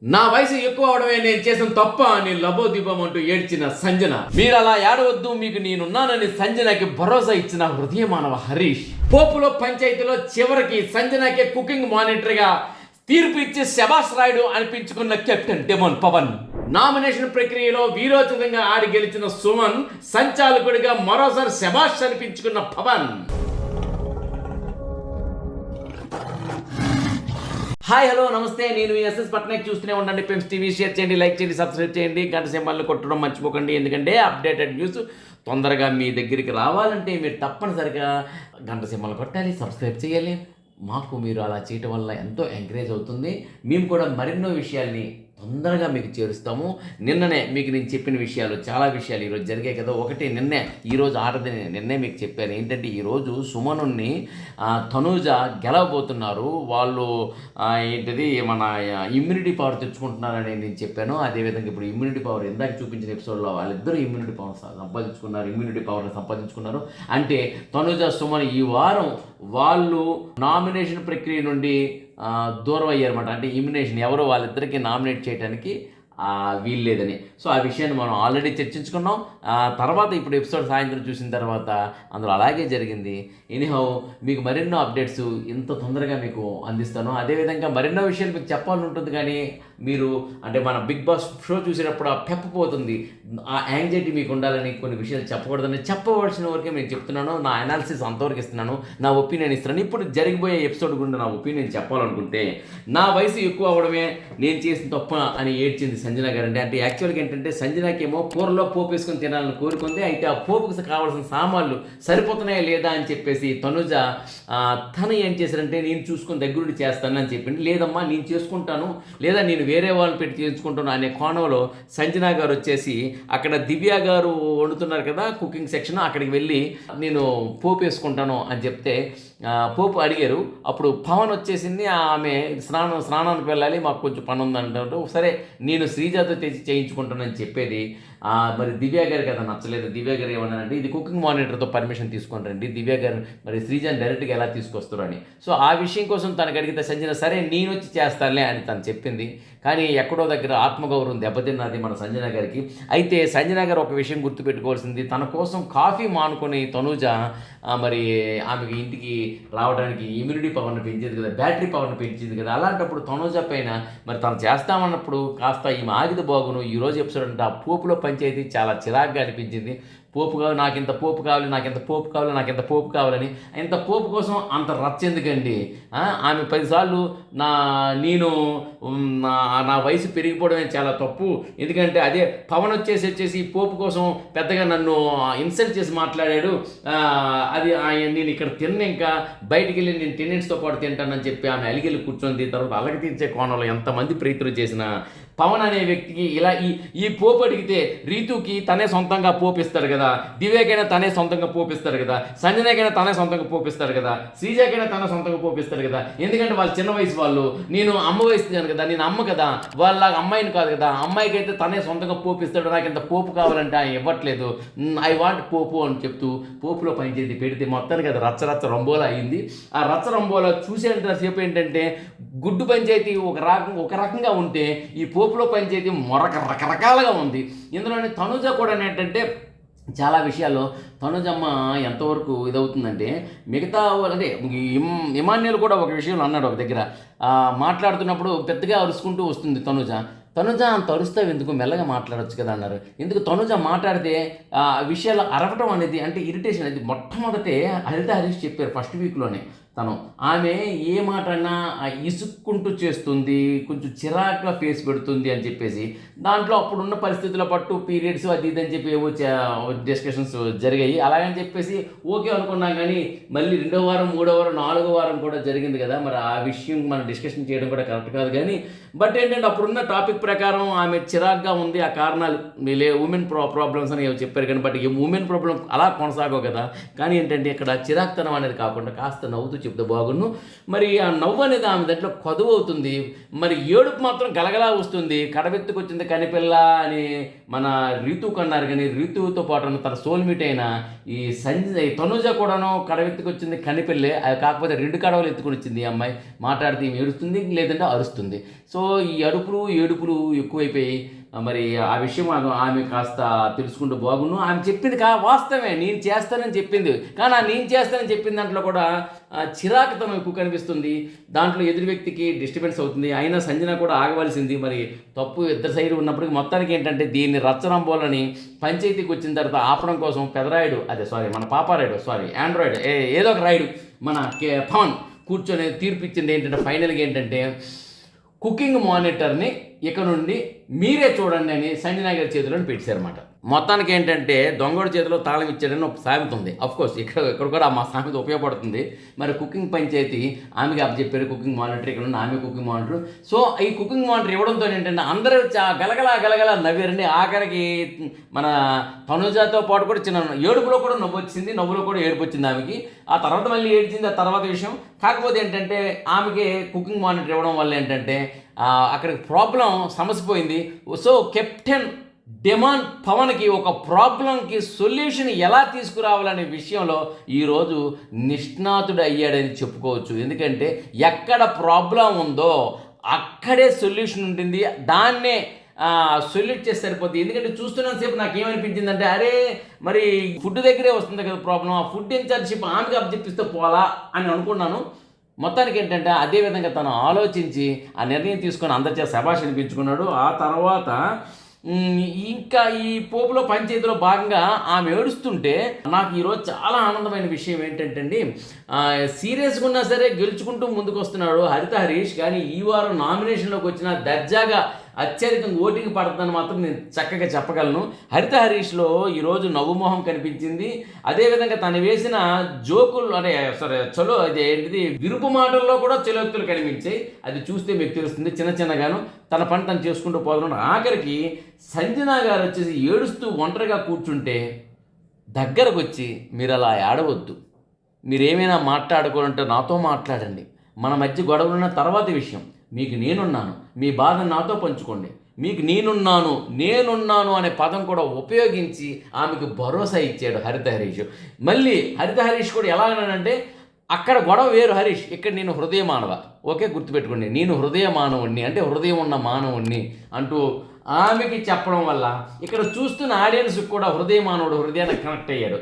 నా వయసు ఎక్కువ అవడమే నేను చేసిన తప్ప అని లబోదిబం అంటూ ఏడ్చిన సంజన. మీరు అలా ఏడవద్దు, మీకు నేనున్నానని సంజనకి భరోసా ఇచ్చిన హృదయమానవ హరీష్. పోపులో పంచాయతీలో చివరికి సంజనకే కుకింగ్ మానిటర్గా తీర్పు ఇచ్చి శభాష్ రాయుడు అనిపించుకున్న కెప్టెన్ డెమోన్ పవన్. నామినేషన్ ప్రక్రియలో వీరోచితంగా ఆడి గెలిచిన సుమన్ సంచాలకుడిగా మరోసారి శభాష్ అనిపించుకున్న పవన్. హాయ్ హలో నమస్తే, నేను ఎస్ఎస్ పట్నాయక్. చూస్తూనే ఉండండి పెమ్స్ టీవీ. షేర్ చేయండి, లైక్ చేయండి, సబ్స్క్రైబ్ చేయండి, గంట సింబల్ని కొట్టడం మర్చిపోకండి. ఎందుకంటే అప్డేటెడ్ న్యూస్ తొందరగా మీ దగ్గరికి రావాలంటే మీరు తప్పనిసరిగా గంట సింబల్ కొట్టాలి, సబ్స్క్రైబ్ చేయాలి. మాకు మీరు అలా చేయటం వల్ల ఎంతో ఎంకరేజ్ అవుతుంది. మేము కూడా మరెన్నో విషయాల్ని తొందరగా మీకు చేరుస్తాము. నిన్ననే మీకు నేను చెప్పిన విషయాలు, చాలా విషయాలు ఈరోజు జరిగాయి కదా. ఒకటి ఈరోజు ఆడది నిన్నే మీకు చెప్పాను. ఏంటంటే ఈరోజు సుమనుని తనూజ గెలవబోతున్నారు. వాళ్ళు ఏంటిది మన ఇమ్యూనిటీ పవర్ తెచ్చుకుంటున్నారని నేను చెప్పాను. అదేవిధంగా ఇప్పుడు ఇమ్యూనిటీ పవర్ ఇందాక చూపించిన ఎపిసోడ్లో వాళ్ళిద్దరూ ఇమ్యూనిటీ పవర్ సంపాదించుకున్నారు. అంటే తనూజ సుమన్ ఈ వారం వాళ్ళు నామినేషన్ ప్రక్రియ నుండి దూరం అయ్యారన్నమాట. అంటే ఇమ్యునేషన్ ఎవరో వాళ్ళిద్దరికి నామినేట్ చేయడానికి వీల్లేదని. సో ఆ విషయాన్ని మనం ఆల్రెడీ చర్చించుకున్నాం. తర్వాత ఇప్పుడు ఎపిసోడ్ సాయంత్రం చూసిన తర్వాత అందులో అలాగే జరిగింది. ఎనీహౌ మీకు మరెన్నో అప్డేట్స్ ఇంత తొందరగా మీకు అందిస్తాను. అదేవిధంగా మరెన్నో విషయాలు మీకు చెప్పాలని ఉంటుంది, కానీ మీరు అంటే మన బిగ్ బాస్ షో చూసేటప్పుడు ఆ పోతుంది, ఆ యాంగ్జైటీ మీకు ఉండాలని కొన్ని విషయాలు చెప్పకూడదని చెప్పవలసిన వరకే నేను చెప్తున్నాను. నా అనాలిసిస్ అంతవరకు ఇస్తున్నాను, నా ఒపీనియన్ ఇస్తున్నాను. ఇప్పుడు జరిగిపోయే ఎపిసోడ్ గురించి నా ఒపీనియన్ చెప్పాలనుకుంటే, నా వయసు ఎక్కువ అవడమే నేను చేసిన తప్ప అని ఏడ్చింది సంజన గారు. అంటే యాక్చువల్గా ఏంటంటే సంజనకేమో కూరలో పోపు వేసుకొని తినాలని కోరుకుంది. అయితే ఆ పోపుకి కావాల్సిన సామాన్లు సరిపోతున్నాయా లేదా అని చెప్పేసి తనుజ తను ఏం చేశారంటే నేను చూసుకొని దగ్గరుండి చేస్తానని చెప్పింది. లేదమ్మా నేను చేసుకుంటాను, లేదా నేను వేరే వాళ్ళని పెట్టి చేసుకుంటాను అనే కోణంలో సంజన గారు వచ్చేసి అక్కడ దివ్య గారు వండుతున్నారు కదా కుకింగ్ సెక్షన్, అక్కడికి వెళ్ళి నేను పోపు వేసుకుంటాను అని చెప్తే పోపు అడిగారు. అప్పుడు పవన్ వచ్చేసింది, ఆమె స్నానానికి వెళ్ళాలి, మాకు కొంచెం పని ఉందంటారు. సరే నేను శ్రీజాతో తెచ్చి చేయించుకుంటానని చెప్పేది. మరి దివ్య గారికి అది నచ్చలేదు. దివ్య గారు ఏమన్నారంటే ఇది కుకింగ్ మానిటర్తో పర్మిషన్ తీసుకొని రండి, దివ్య గారు మరి శ్రీజాని డైరెక్ట్గా ఎలా తీసుకొస్తారు అని. సో ఆ విషయం కోసం తనకు అడిగితే సంజన సరే నేను వచ్చి చేస్తానులే అని తను చెప్పింది. కానీ ఎక్కడో దగ్గర ఆత్మగౌరవం దెబ్బతిన్నది మన సంజన గారికి. అయితే సంజన గారు ఒక విషయం గుర్తుపెట్టుకోవాల్సింది, తన కోసం కాఫీ మానుకొని తనూజ మరి ఆమెకి ఇంటికి రావడానికి ఇమ్యూనిటీ పవర్ని పెంచేది కదా, బ్యాటరీ పవర్ని పెంచింది కదా. అలాంటప్పుడు తనూజ పైన మరి తను చేస్తామన్నప్పుడు కాస్త ఈమె ఆగిది బాగును. ఈరోజు ఎపిసోడ్ అంటే ఆ పోపులో పంచాయతీ చాలా చిరాగ్గా అనిపించింది. పోపు కావాలి, నాకింత పోపు కావాలి, నాకింత పోపు కావాలి, నాకింత పోపు కావాలని. ఇంత పోపు కోసం అంత రచ్చ ఎందుకండి? ఆమె 10 సార్లు నేను నా వయసు పెరిగిపోవడమే చాలా తప్పు. ఎందుకంటే అదే పవన్ వచ్చేసి పోపు కోసం పెద్దగా నన్ను ఇన్సల్ట్ చేసి మాట్లాడాడు. అది నేను ఇక్కడ ఇంకా బయటికి వెళ్ళి నేను టెనెంట్స్తో పాటు తింటానని చెప్పి ఆమె అలిగిలి కూర్చొని తర్వాత అలగ తీర్చే కోణంలో ఎంతమంది ప్రయత్నం చేసిన పవన్ అనే వ్యక్తికి ఇలా ఈ పోపు అడిగితే రీతుకి తనే సొంతంగా పోపిస్తాడు కదా, దివ్యకైనా తనే సొంతంగా పోపిస్తాడు కదా, సంజనకైనా తనే సొంతంగా పోపిస్తాడు కదా, శ్రీజకైనా తన సొంతంగా పోపిస్తాడు కదా. ఎందుకంటే వాళ్ళు చిన్న వయసు వాళ్ళు, నేను అమ్మ వయసు కదా, నేను అమ్మ కదా, వాళ్ళ అమ్మాయిని కాదు కదా. అమ్మాయికి అయితే తనే సొంతంగా పోపిస్తాడు, నాకు ఇంత పోపు కావాలంటే ఆయన ఇవ్వట్లేదు, ఐ వాంట్ పోపు అని చెప్తూ పోపులో పనిచేసి పెడితే మొత్తానికి అది రచ్చ రంబోలా అయింది. ఆ రచ్చ రంబోలా చూసేంతసేపు ఏంటంటే గుడ్డు పంచాయతీ ఒక రకంగా ఉంటే ఈ పోపులో పంచాయతీ రకరకాలుగా ఉంది. ఇందులోని తనుజ కూడా ఏంటంటే చాలా విషయాల్లో తనుజమ్మ ఎంతవరకు ఇదవుతుందంటే మిగతా అంటే ఇమాన్యులు కూడా ఒక విషయంలో అన్నాడు, ఒక దగ్గర మాట్లాడుతున్నప్పుడు పెద్దగా అరుచుకుంటూ వస్తుంది తనుజ అంత అరుస్తావు ఎందుకు, మెల్లగా మాట్లాడవచ్చు కదా అన్నారు. ఎందుకు తనుజ మాట్లాడితే విషయాలు అరవటం అనేది అంటే ఇరిటేషన్ అనేది మొట్టమొదటే హరీష్ చెప్పారు ఫస్ట్ వీక్లోనే. ఆమె ఏ మాట అన్నా ఇసుక్కుంటూ చేస్తుంది, కొంచెం చిరాకుగా ఫేస్ పెడుతుంది అని చెప్పేసి దాంట్లో అప్పుడున్న పరిస్థితుల పట్టు పీరియడ్స్ అది ఇది అని చెప్పి ఏవో డిస్కషన్స్ జరిగాయి. అలాగని చెప్పేసి ఓకే అనుకున్నాం, కానీ మళ్ళీ 2వ వారం 3వ వారం 4వ వారం కూడా జరిగింది కదా. మరి ఆ విషయం మనం డిస్కషన్ చేయడం కూడా కరెక్ట్ కాదు. కానీ బట్ ఏంటంటే అప్పుడున్న టాపిక్ ప్రకారం ఆమె చిరాకుగా ఉంది. ఆ కారణాలు ఉమెన్ ప్రాబ్లమ్స్ అని చెప్పారు కానీ బట్ ఉమెన్ ప్రాబ్లం అలా కొనసాగవు కదా. కానీ ఏంటంటే ఇక్కడ చిరాకుతనం అనేది కాకుండా కాస్త నవ్వుతూ చెప్తే బాగున్ను. మరి ఆ నవ్వు అనేది ఆమె దాంట్లో కదువు అవుతుంది. మరి ఏడుపు మాత్రం గలగలా వస్తుంది. కడబెత్తుకొచ్చింది కనిపిల్ల అని మన రీతుకు అన్నారు, కానీ రీతుతో పాటు ఉన్న తన సోల్మేట్ అయిన ఈ తనుజ కూడాను కడబెత్తుకొచ్చింది కనిపిల్లే. అది కాకపోతే 2 కడవలు ఎత్తుకుని వచ్చింది ఈ అమ్మాయి. మాట్లాడితే ఈమె ఏడుస్తుంది, లేదంటే అరుస్తుంది. సో ఈ అరుపులు ఏడుపులు ఎక్కువైపోయి మరి ఆ విషయం ఆమె కాస్త తెలుసుకుంటూ బాగుండు. ఆమె చెప్పింది వాస్తవమే, నేను చేస్తానని చెప్పింది. కానీ ఆ నేను చేస్తానని చెప్పిన దాంట్లో కూడా చిరాకుతనం ఎక్కువ కనిపిస్తుంది. దాంట్లో ఎదురు వ్యక్తికి డిస్టర్బెన్స్ అవుతుంది. అయినా సంజన కూడా ఆగవలసింది. మరి తప్పు ఇద్దరు సైడ్ ఉన్నప్పటికీ మొత్తానికి ఏంటంటే దీన్ని రచ్చరంబోలని పంచాయతీకి వచ్చిన తర్వాత ఆపడం కోసం పెదరాయుడు, మన పాపారాయుడు, ఆండ్రాయిడ్ ఏదో ఒక రాయుడు మన పవన్ కూర్చొని తీర్పిచ్చింది ఏంటంటే ఫైనల్గా ఏంటంటే కుకింగ్ మానిటర్ని ఇక నుండి మీరే చూడండి అని సంజన గారి చేతిలో పెట్టారన్నమాట. మొత్తానికి ఏంటంటే దొంగోడి చేతిలో తాళం ఇచ్చాడని ఒక సామెత ఉంది. అఫ్కోర్స్ ఇక్కడ కూడా మా సామెత ఉపయోగపడుతుంది. మరి కుకింగ్ పంచాయతీ ఆమెకి చెప్పారు కుకింగ్ మానిటర్, ఇక్కడ ఉన్న ఆమె కుకింగ్ మానిటర్. సో ఈ కుకింగ్ మానిటర్ ఇవ్వడంతో ఏంటంటే అందరూ గలగలా నవ్వారండి. ఆఖరికి మన తనుజాతో పాటు కూడా చిన్న ఏడుపులో కూడా నవ్వు వచ్చింది, నవ్వులో కూడా ఏడుపు వచ్చింది ఆమెకి. ఆ తర్వాత మళ్ళీ ఏడ్చింది, ఆ తర్వాత విషయం. కాకపోతే ఏంటంటే ఆమెకి కుకింగ్ మానిటర్ ఇవ్వడం వల్ల ఏంటంటే అక్కడికి సమస్య పోయింది. సో కెప్టెన్ డిమాండ్ పవన్కి ఒక ప్రాబ్లంకి సొల్యూషన్ ఎలా తీసుకురావాలనే విషయంలో ఈరోజు నిష్ణాతుడు అయ్యాడని చెప్పుకోవచ్చు. ఎందుకంటే ఎక్కడ ప్రాబ్లం ఉందో అక్కడే సొల్యూషన్ ఉంటుంది, దాన్నే సొల్యూట్ చేసి సరిపోతుంది. ఎందుకంటే చూస్తున్నంతసేపు నాకు ఏమనిపించిందంటే అరే మరి ఫుడ్ దగ్గరే వస్తుంది కదా ప్రాబ్లం, ఆ ఫుడ్ ఇన్ఛార్జ్షిప్ ఆమెకి అప్పచెప్పిస్తే పోలా అని అనుకున్నాను. మొత్తానికి ఏంటంటే అదేవిధంగా తను ఆలోచించి ఆ నిర్ణయం తీసుకొని అందరిచే శభాష్ అనిపించుకున్నాడు. ఆ తర్వాత ఇంకా ఈ పోపులో పంచాయతీలో భాగంగా ఆమె ఏడుస్తుంటే నాకు ఈరోజు చాలా ఆనందమైన విషయం ఏంటంటే అండి, సీరియస్గా ఉన్నా సరే గెలుచుకుంటూ ముందుకు వస్తున్నాడు హరిత హరీష్. కానీ ఈ వారం నామినేషన్లోకి వచ్చిన దర్జాగా అత్యధికంగా ఓటింగ్ పడుతుందని మాత్రం నేను చక్కగా చెప్పగలను. హరిత హరీష్లో ఈరోజు నవ్వుమోహం కనిపించింది. అదేవిధంగా తను వేసిన జోకులు చలో అది ఏంటిది విరుపు మాటల్లో కూడా చలోక్తులు కనిపించాయి. అది చూస్తే మీకు తెలుస్తుంది. చిన్నగాను తన పని తను చేసుకుంటూ పోతున్నాడు. ఆఖరికి సంజన గారు వచ్చేసి ఏడుస్తూ ఒంటరిగా కూర్చుంటే దగ్గరకు వచ్చి మీరు అలా ఏడవద్దు, మీరేమైనా మాట్లాడుకోవాలంటే నాతో మాట్లాడండి, మన మధ్య గొడవలున్న తర్వాత విషయం, మీకు నేనున్నాను, మీ బాధను నాతో పంచుకోండి, మీకు నేనున్నాను అనే పదం కూడా ఉపయోగించి ఆమెకు భరోసా ఇచ్చాడు హరిత హరీష్. మళ్ళీ హరిత హరీష్ కూడా ఎలా అన్నాడంటే అక్కడ గొడవ వేరు హరీష్, ఇక్కడ నేను హృదయ మానవ, ఓకే గుర్తుపెట్టుకోండి, నేను హృదయ మానవుణ్ణి అంటే హృదయం ఉన్న మానవుణ్ణి అంటూ ఆమెకి చెప్పడం వల్ల ఇక్కడ చూస్తున్న ఆడియన్స్కి కూడా హృదయ మానవుడు హృదయాన్ని కనెక్ట్ అయ్యాడు.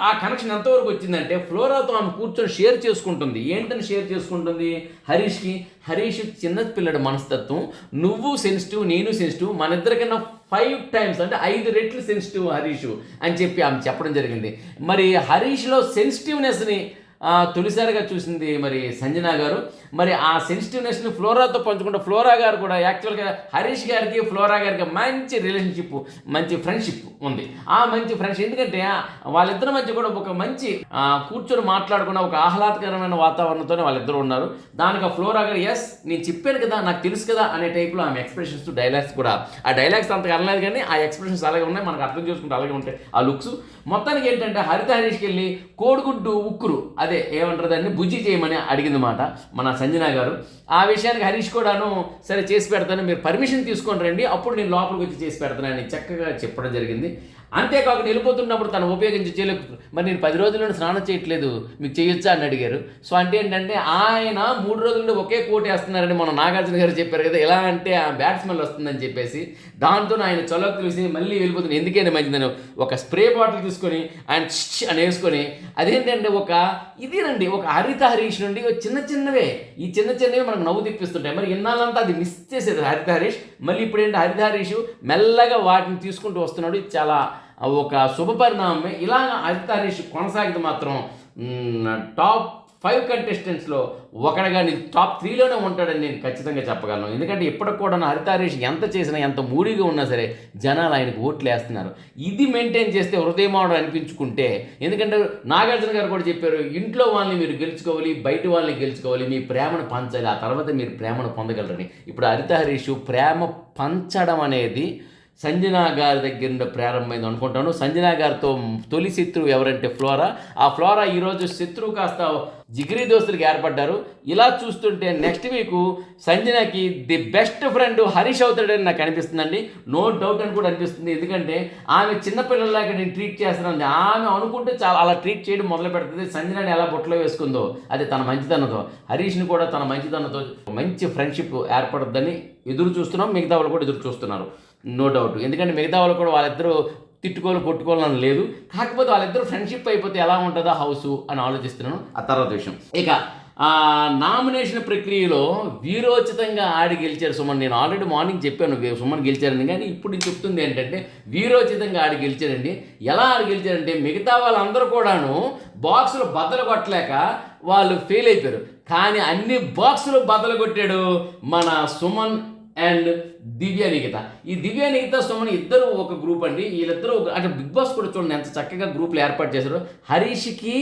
ఆ కనెక్షన్ ఎంతవరకు వచ్చిందంటే ఫ్లోరాతో ఆమె కూర్చొని షేర్ చేసుకుంటుంది. ఏంటని షేర్ చేసుకుంటుంది హరీష్ చిన్న పిల్లడి మనస్తత్వం, నువ్వు సెన్సిటివ్ నేను సెన్సిటివ్, మన ఇద్దరికన్నా 5 times అంటే 5 రెట్లు సెన్సిటివ్ హరీష్ అని చెప్పి ఆమె చెప్పడం జరిగింది. మరి హరీష్లో సెన్సిటివ్నెస్ని తొలిసారిగా చూసింది మరి సంజన గారు. మరి ఆ సెన్సిటివ్నెస్ని ఫ్లోరాతో పంచుకుంటే ఫ్లోరా గారు కూడా యాక్చువల్గా హరీష్ గారికి ఫ్లోరా గారికి మంచి రిలేషన్షిప్, మంచి ఫ్రెండ్షిప్ ఉంది. ఆ మంచి ఫ్రెండ్షిప్ ఎందుకంటే వాళ్ళిద్దరి మధ్య కూడా ఒక మంచి కూర్చొని మాట్లాడుకున్న ఒక ఆహ్లాదకరమైన వాతావరణంతోనే వాళ్ళిద్దరూ ఉన్నారు. దానికి ఫ్లోరా గారు ఎస్ నేను చెప్పాను కదా, నాకు తెలుసు కదా అనే టైప్లో ఆమె ఎక్స్ప్రెషన్స్ డైలాగ్స్ కూడా, ఆ డైలాగ్స్ అంతగా అనలేదు కానీ ఆ ఎక్స్ప్రెషన్స్ అలాగే ఉన్నాయి, మనకు అర్థం చేసుకుంటే అలాగే ఉంటాయి ఆ లుక్స్. మొత్తానికి ఏంటంటే హరిత హరీష్కి వెళ్ళి కోడిగుడ్డు ఉక్కురు అదే ఏమంటారు దాన్ని బుజ్జి చేయమని అడిగింది మాట మన సంజన గారు. ఆ విషయానికి హరీష్ కూడాను సరే చేసి పెడతాను, మీరు పర్మిషన్ తీసుకొని రండి, అప్పుడు నేను లోపలికి వచ్చి చేసి పెడతానని చక్కగా చెప్పడం జరిగింది. అంతేకాకుండా వెళ్ళిపోతున్నప్పుడు తను చేయలేదు. మరి నేను 10 రోజుల నుండి స్నానం చేయట్లేదు, మీకు చేయొచ్చా అని అడిగారు. సో అంటే ఏంటంటే ఆయన 3 రోజుల నుండి ఒకే కోట్ వేస్తున్నారని మన నాగార్జున గారు చెప్పారు కదా, ఎలా అంటే ఆ బ్యాడ్ స్మెల్ వస్తుందని చెప్పేసి దాంతో ఆయన చొలకు తెలిసి మళ్ళీ వెళ్ళిపోతుంది. ఎందుకైనా మంచిదని ఒక స్ప్రే బాటిల్ తీసుకొని ఆయన అని వేసుకొని అదేంటంటే ఇదేనండి ఒక హరిత హరీష్ నుండి చిన్నవే ఈ చిన్నవే మనకు నవ్వు తెప్పిస్తుంటాయి. మరి ఇన్నాళ్ళంతా అది మిస్ చేసేది హరిత హరీష్. మళ్ళీ ఇప్పుడు ఏంటి హరిత హరీష్ మెల్లగా వాటిని తీసుకుంటూ వస్తున్నాడు. చాలా ఒక శుభ పరిణామమే. ఇలా హరిత హరీష్ కొనసాగితే మాత్రం టాప్ 5 కంటెస్టెంట్స్లో ఒకటిగా టాప్ 3లోనే ఉంటాడని నేను ఖచ్చితంగా చెప్పగలను. ఎందుకంటే ఇప్పటికి కూడా హరిత హరీష్ ఎంత చేసినా ఎంత మూడీగా ఉన్నా సరే జనాలు ఆయనకు ఓట్లు వేస్తున్నారు. ఇది మెయింటైన్ చేస్తే హృదయమాడు అనిపించుకుంటే, ఎందుకంటే నాగార్జున గారు కూడా చెప్పారు ఇంట్లో వాళ్ళని మీరు గెలుచుకోవాలి, బయట వాళ్ళని గెలుచుకోవాలి, మీ ప్రేమను పంచాలి, ఆ తర్వాత మీరు ప్రేమను పొందగలరని. ఇప్పుడు హరిత హరీష్ ప్రేమ పంచడం అనేది సంజన గారి దగ్గర నుండి ప్రారంభమైంది అనుకుంటాను. సంజన గారితో తొలి శత్రువు ఎవరంటే ఫ్లోరా. ఆ ఫ్లోరా ఈరోజు శత్రువు కాస్త జిగిరి దోస్తులకి ఏర్పడ్డారు. ఇలా చూస్తుంటే నెక్స్ట్ వీక్ సంజనకి ది బెస్ట్ ఫ్రెండ్ హరీష్ అవుతాడని నాకు అనిపిస్తుందండి. నో డౌట్ అని కూడా అనిపిస్తుంది. ఎందుకంటే ఆమె చిన్నపిల్లలాగా నేను ట్రీట్ చేస్తున్నాను, ఆమె అనుకుంటే చాలా అలా ట్రీట్ చేయడం మొదలు పెడుతుంది. సంజనని ఎలా బొట్టలో వేసుకుందో అది తన మంచితనంతో, హరీష్ని కూడా తన మంచితనంతో మంచి ఫ్రెండ్షిప్ ఏర్పడుద్దని ఎదురు చూస్తున్నాం. మిగతా వాళ్ళు కూడా ఎదురు చూస్తున్నారు, నో డౌట్. ఎందుకంటే మిగతా వాళ్ళు కూడా వాళ్ళిద్దరూ తిట్టుకోవాలి కొట్టుకోవాలని లేదు, కాకపోతే వాళ్ళిద్దరు ఫ్రెండ్షిప్ అయిపోతే ఎలా ఉంటుందో హౌస్ అని ఆలోచిస్తున్నాను. ఆ తర్వాత విషయం ఇక నామినేషన్ ప్రక్రియలో వీరోచితంగా ఆడి గెలిచారు సుమన్. నేను ఆల్రెడీ మార్నింగ్ చెప్పాను సుమన్ గెలిచారని, కానీ ఇప్పుడు నేను చెప్తుంది ఏంటంటే వీరోచితంగా ఆడి గెలిచారండి. ఎలా ఆడి గెలిచారంటే మిగతా వాళ్ళందరూ కూడాను బాక్సులు బద్దలు కొట్టలేక వాళ్ళు ఫెయిల్ అయిపోయారు, కానీ అన్ని బాక్సులు బద్దలు కొట్టాడు మన సుమన్ అండ్ దివ్య నిఖిత. ఈ దివ్య నిఖిత సుమన్ ఇద్దరు ఒక గ్రూప్ అండి. వీళ్ళిద్దరూ అంటే బిగ్ బాస్ కూడా చూడండి ఎంత చక్కగా గ్రూప్లు ఏర్పాటు చేశారు. హరీష్కి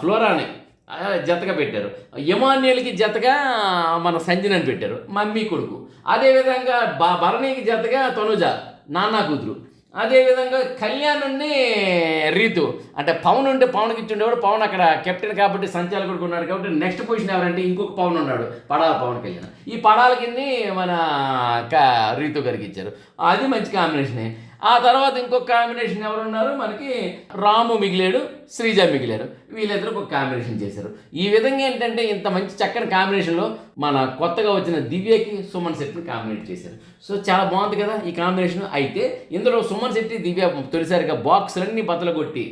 ఫ్లోరాని జతగా పెట్టారు, యమాన్యులకి జతగా మన సంజనని పెట్టారు, మమ్మీ కొడుకు. అదేవిధంగా భరణికి జతగా తనుజ నాన్న కూతురు. అదేవిధంగా కళ్యాణ్ని రీతు అంటే పవన్ ఉంటే పవన్కి ఇచ్చిండేవాడు. పవన్ అక్కడ కెప్టెన్ కాబట్టి సంచాలకుడు ఉన్నాడు కాబట్టి నెక్స్ట్ పొజిషన్ ఎవరంటే ఇంకొక పవన్ ఉన్నాడు, పడాల పవన్ కళ్యాణ్. ఈ పడాల కింద మన రీతు గారికి ఇచ్చారు, అది మంచి కాంబినేషనే. ఆ తర్వాత ఇంకొక కాంబినేషన్ ఎవరున్నారు మనకి, రాము మిగిలాడు, శ్రీజ మిగిలారు. వీళ్ళిద్దరు ఒక కాంబినేషన్ చేశారు. ఈ విధంగా ఏంటంటే ఇంత మంచి చక్కని కాంబినేషన్లో మన కొత్తగా వచ్చిన దివ్యకి సుమన్ శెట్టిని కాంబినేట్ చేశారు. సో చాలా బాగుంది కదా ఈ కాంబినేషన్. అయితే ఇందులో సుమన్ శెట్టి దివ్య తొలిసారిగా బాక్సులన్నీ బద్దలు కొట్టి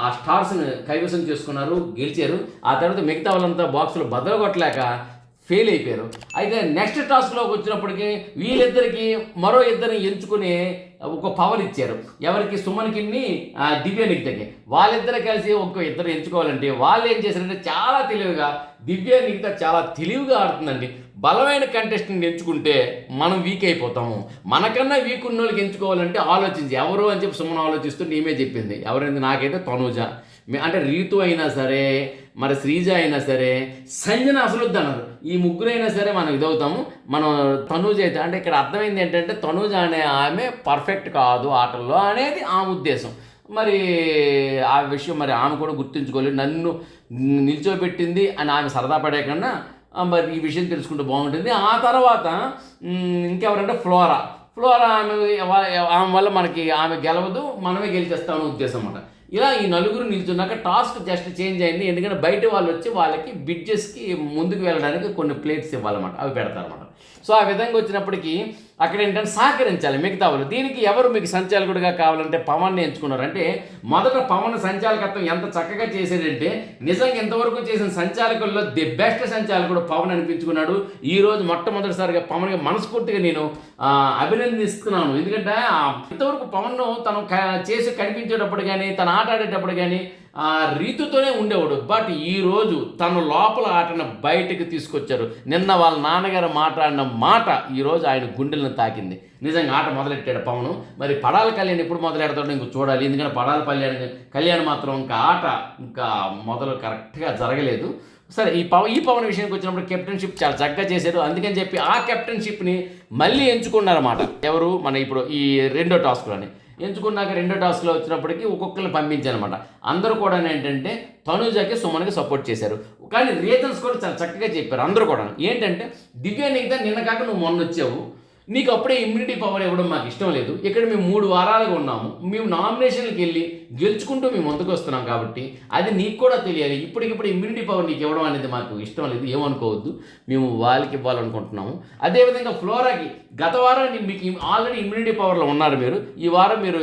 ఆ స్టార్స్ని కైవసం చేసుకున్నారు, గెలిచారు. ఆ తర్వాత మిగతా వాళ్ళంతా బాక్సులు బద్దలు కొట్టలేక ఫెయిల్ అయిపోయారు. అయితే నెక్స్ట్ టాస్క్లోకి వచ్చినప్పటికీ వీళ్ళిద్దరికి మరో ఇద్దరిని ఎంచుకుని ఒక పవర్ ఇచ్చారు. ఎవరికి, సుమన్కి దివ్య నిఖితకి. వాళ్ళిద్దరు కలిసి ఇద్దరు ఎంచుకోవాలంటే వాళ్ళు ఏం చేశారంటే చాలా తెలివిగా, దివ్య నిఖిత చాలా తెలివిగా ఆడుతుందండి. బలమైన కంటెస్టెంట్ ఎంచుకుంటే మనం వీక్ అయిపోతాము, మనకన్నా వీక్ ఉన్న వాళ్ళకి ఎంచుకోవాలంటే ఆలోచించి ఎవరు అని చెప్పి సుమన్ ఆలోచిస్తూ నేమే చెప్పింది. ఎవరైంది నాకైతే తనూజ, అంటే రీతు అయినా సరే, మరి శ్రీజ అయినా సరే, సంజన అసలు వద్దన్నారు. ఈ ముగ్గురైనా సరే మనం ఇదవుతాము. మనం తనూజ అయితే అంటే ఇక్కడ అర్థమైంది ఏంటంటే తనూజ అనే ఆమె పర్ఫెక్ట్ కాదు ఆటల్లో అనేది ఆమె ఉద్దేశం. మరి ఆ విషయం మరి ఆమె కూడా గుర్తుంచుకోలేదు. నన్ను నిల్చోబెట్టింది అని ఆమె సరదా పడే కన్నా మరి ఈ విషయం తెలుసుకుంటే బాగుంటుంది. ఆ తర్వాత ఇంకెవరంటే ఫ్లోరా ఆమె వల్ల మనకి ఆమె గెలవదు, మనమే గెలిచేస్తామని ఉద్దేశం అన్నమాట. ఇలా ఈ నలుగురు నిల్చున్నాక టాస్క్ జస్ట్ చేంజ్ అయింది. ఎందుకంటే బయట వాళ్ళు వచ్చి వాళ్ళకి బిడ్జెస్కి ముందుకు వెళ్ళడానికి కొన్ని ప్లేట్స్ ఇవ్వాలన్నమాట, అవి పెడతారన్నమాట. సో ఆ విధంగా వచ్చినప్పటికీ అక్కడ ఏంటంటే సహకరించాలి మిగతా వాళ్ళు. దీనికి ఎవరు మీకు సంచాలకుడిగా కావాలంటే పవన్ని ఎంచుకున్నారు. అంటే మొదట పవన్ సంచాలకత్వం ఎంత చక్కగా చేసేదంటే నిజంగా ఇంతవరకు చేసిన సంచాలకుల్లో ది బెస్ట్ సంచాలకుడు పవన్ అనిపించుకున్నాడు. ఈరోజు మొట్టమొదటిసారిగా పవన్గా మనస్ఫూర్తిగా నేను అభినందిస్తున్నాను. ఎందుకంటే ఇంతవరకు పవన్ తను చేసి కనిపించేటప్పుడు కానీ, తను ఆట ఆడేటప్పుడు కానీ రీతుతోనే ఉండేవాడు. బట్ ఈరోజు తన లోపల ఆటను బయటకు తీసుకొచ్చారు. నిన్న వాళ్ళ నాన్నగారు మాట్లాడిన మాట ఈరోజు ఆయన గుండెలను తాకింది. నిజంగా ఆట మొదలెట్టాడు పవన్. మరి పడాల కళ్యాణ్ ఎప్పుడు మొదలెడతాడో ఇంక చూడాలి. ఎందుకంటే పడాల కళ్యాణ్ మాత్రం ఇంకా మొదలు కరెక్ట్గా జరగలేదు. సరే ఈ పవన్ విషయానికి వచ్చినప్పుడు కెప్టెన్షిప్ చాలా చక్కగా చేశారు. అందుకని చెప్పి ఆ కెప్టెన్షిప్ని మళ్ళీ ఎంచుకున్నారన్నమాట. ఎవరు మన ఇప్పుడు ఈ రెండో టాస్క్లోని ఎంచుకున్నాక రెండో టాస్క్లో వచ్చినప్పటికీ ఒక్కొక్కరిని పంపించారనమాట. అందరూ కూడా ఏంటంటే తనుజకి సుమన్కి సపోర్ట్ చేశారు. కానీ రీజన్స్ కూడా చాలా చక్కగా చెప్పారు అందరూ కూడా. ఏంటంటే దివ్య నిఖిత నిన్న కాక నువ్వు మొన్న వచ్చావు, నీకు అప్పుడే ఇమ్యూనిటీ పవర్ ఇవ్వడం మాకు ఇష్టం లేదు. ఇక్కడ మేము 3 వారాలుగా ఉన్నాము, మేము నామినేషన్కి వెళ్ళి గెలుచుకుంటూ మేము ముందుకు వస్తున్నాం కాబట్టి అది నీకు కూడా తెలియాలి. ఇప్పటికిప్పుడు ఇమ్యూనిటీ పవర్ నీకు ఇవ్వడం అనేది మాకు ఇష్టం లేదు, ఏమనుకోవద్దు, మేము వాళ్ళకి ఇవ్వాలనుకుంటున్నాము. అదేవిధంగా ఫ్లోరాకి గత వారం మీకు ఆల్రెడీ ఇమ్యూనిటీ పవర్లో ఉన్నారు మీరు. ఈ వారం మీరు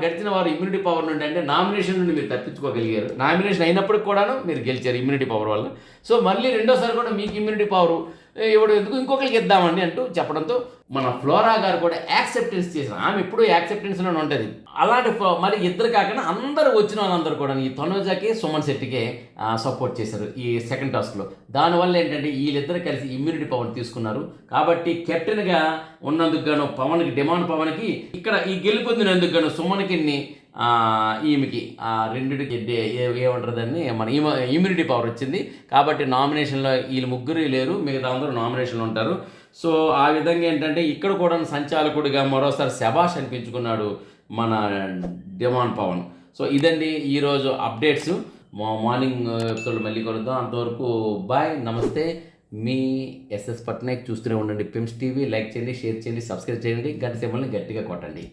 గడిచిన వారం ఇమ్యూనిటీ పవర్ నుండి అంటే నామినేషన్ నుండి మీరు తప్పించుకోగలిగారు. నామినేషన్ అయినప్పటికి కూడాను మీరు గెలిచారు ఇమ్యూనిటీ పవర్ వల్ల. సో మళ్ళీ రెండోసారి కూడా మీకు ఇమ్యూనిటీ పవర్ ఇవ్వడం ఎందుకు, ఇంకొకరికి ఇద్దామండి అంటూ చెప్పడంతో మన ఫ్లోరా గారు కూడా యాక్సెప్టెన్స్ చేశారు. ఆమె ఎప్పుడూ యాక్సెప్టెన్స్లోనే ఉంటుంది. అలాంటి మరి ఇద్దరు కాకుండా అందరూ వచ్చిన వాళ్ళందరూ కూడా ఈ తనుజకి సుమన్ శెట్టికే సపోర్ట్ చేశారు ఈ సెకండ్ టాస్క్లో. దానివల్ల ఏంటంటే వీళ్ళిద్దరు కలిసి ఇమ్యూనిటీ పవర్ తీసుకున్నారు. కాబట్టి కెప్టెన్గా ఉన్నందుకు గాను పవన్కి డిమాండ్ పవన్కి ఇక్కడ ఈ గెలుపొందినందుకు గాను సుమన్కి ఈమెకి రెండిటికి ఏమంటారు దాన్ని మన ఇమ్యూనిటీ పవర్ వచ్చింది. కాబట్టి నామినేషన్లో వీళ్ళు ముగ్గురు లేరు, మిగతా అందరూ నామినేషన్లో ఉంటారు. సో ఆ విధంగా ఏంటంటే ఇక్కడ కూడా సంచాలకుడిగా మరోసారి శభాష్ అనిపించుకున్నాడు మన డిమాండ్ పవన్. సో ఇదండి ఈరోజు అప్డేట్స్. మార్నింగ్ ఎపిసోడ్ మళ్ళీ కలుద్దాం. అంతవరకు బాయ్, నమస్తే. మీ ఎస్ఎస్ పట్నాయక్. చూస్తూనే ఉండండి పిమ్స్ టీవీ. లైక్ చేయండి, షేర్ చేయండి, సబ్స్క్రైబ్ చేయండి, గంట సింబల్ని గట్టిగా కొట్టండి.